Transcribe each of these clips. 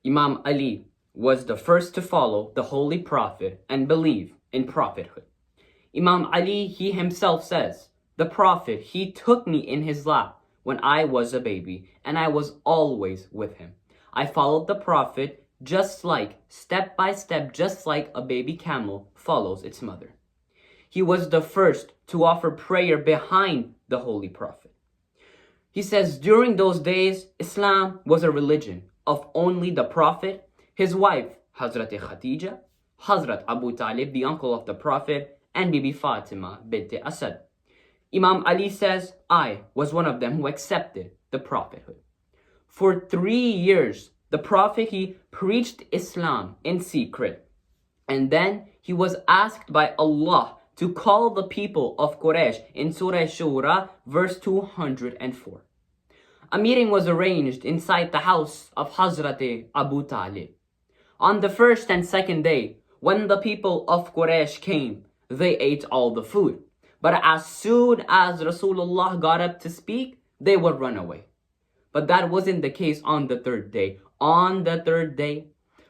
Imam Ali was the first to follow the Holy Prophet and believe in prophethood. Imam Ali, he himself says, the Prophet, he took me in his lap when I was a baby, and I was always with him. I followed the Prophet just like, step by step, just like a baby camel follows its mother. He was the first to offer prayer behind the Holy Prophet. He says, during those days, Islam was a religion of only the Prophet, his wife, Hazrat Khadija, Hazrat Abu Talib, the uncle of the Prophet, and Bibi Fatima bint Asad. Imam Ali says, I was one of them who accepted the prophethood. For 3 years, the Prophet, he preached Islam in secret. And then he was asked by Allah to call the people of Quraysh in Surah Shura, verse 204. A meeting was arranged inside the house of Hazrat Abu Talib. On the first and second day, when the people of Quraysh came, they ate all the food. But as soon as Rasulullah got up to speak, they would run away. But that wasn't the case on the third day. On the third day,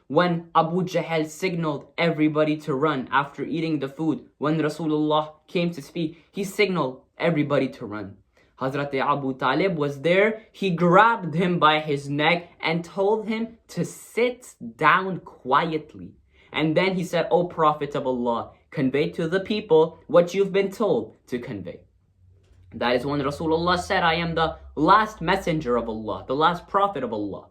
when Abu Jahl signaled everybody to run after eating the food, when Rasulullah came to speak, he signaled everybody to run. Hazrat Abu Talib was there. He grabbed him by his neck and told him to sit down quietly. And then he said, O Prophet of Allah, convey to the people what you've been told to convey. That is when Rasulullah said, I am the last messenger of Allah, the last prophet of Allah.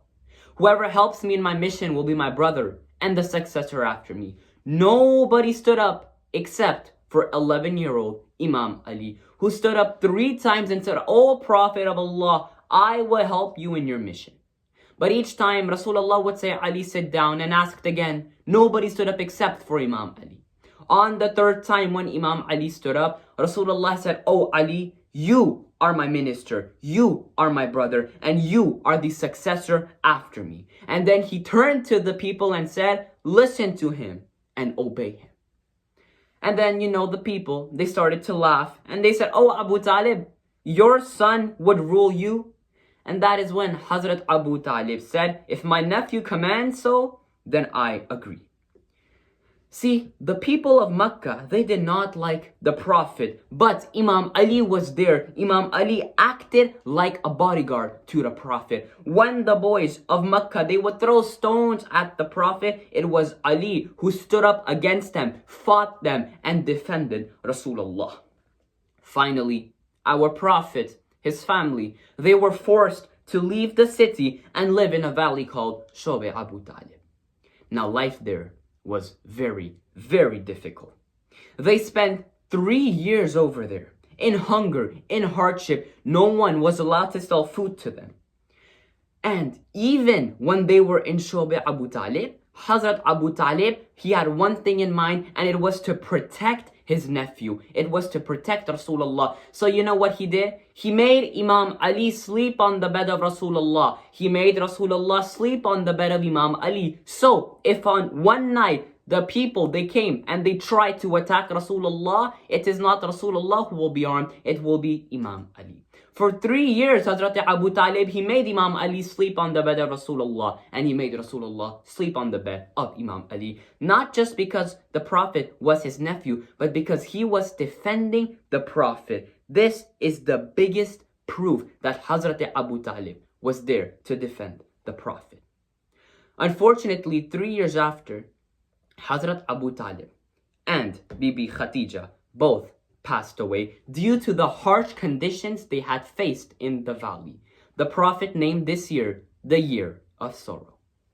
Whoever helps me in my mission will be my brother and the successor after me. Nobody stood up except for 11-year-old Imam Ali, who stood up 3 times and said, O Prophet of Allah, I will help you in your mission. But each time Rasulullah would say, Ali, sit down, and asked again. Nobody stood up except for Imam Ali. On the third time when Imam Ali stood up, Rasulullah said, Oh Ali, you are my minister, you are my brother, and you are the successor after me. And then he turned to the people and said, listen to him and obey him. And then, the people, they started to laugh and they said, Oh Abu Talib, your son would rule you? And that is when Hazrat Abu Talib said, if my nephew commands so, then I agree. See, the people of Mecca, they did not like the Prophet, but Imam Ali was there. Imam Ali acted like a bodyguard to the Prophet. When the boys of Mecca, they would throw stones at the Prophet, it was Ali who stood up against them, fought them, and defended Rasulullah. Finally, our Prophet, his family, they were forced to leave the city and live in a valley called Shobe Abu Talib. Now life there was very, very difficult. They spent 3 years over there in hunger, in hardship. No one was allowed to sell food to them. And even when they were in Shobe Abu Talib, Hazrat Abu Talib, he had one thing in mind, and it was to protect his nephew. It was to protect Rasulullah. So you know what he did? He made Imam Ali sleep on the bed of Rasulullah. He made Rasulullah sleep on the bed of Imam Ali. So if on one night the people, they came and they tried to attack Rasulullah, it is not Rasulullah who will be armed, it will be Imam Ali. For 3 years, Hazrat Abu Talib, he made Imam Ali sleep on the bed of Rasulullah, and he made Rasulullah sleep on the bed of Imam Ali. Not just because the Prophet was his nephew, but because he was defending the Prophet. This is the biggest proof that Hazrat Abu Talib was there to defend the Prophet. Unfortunately, 3 years after, Hazrat Abu Talib and Bibi Khadija both passed away due to the harsh conditions they had faced in the valley. The Prophet named this year the year of sorrow.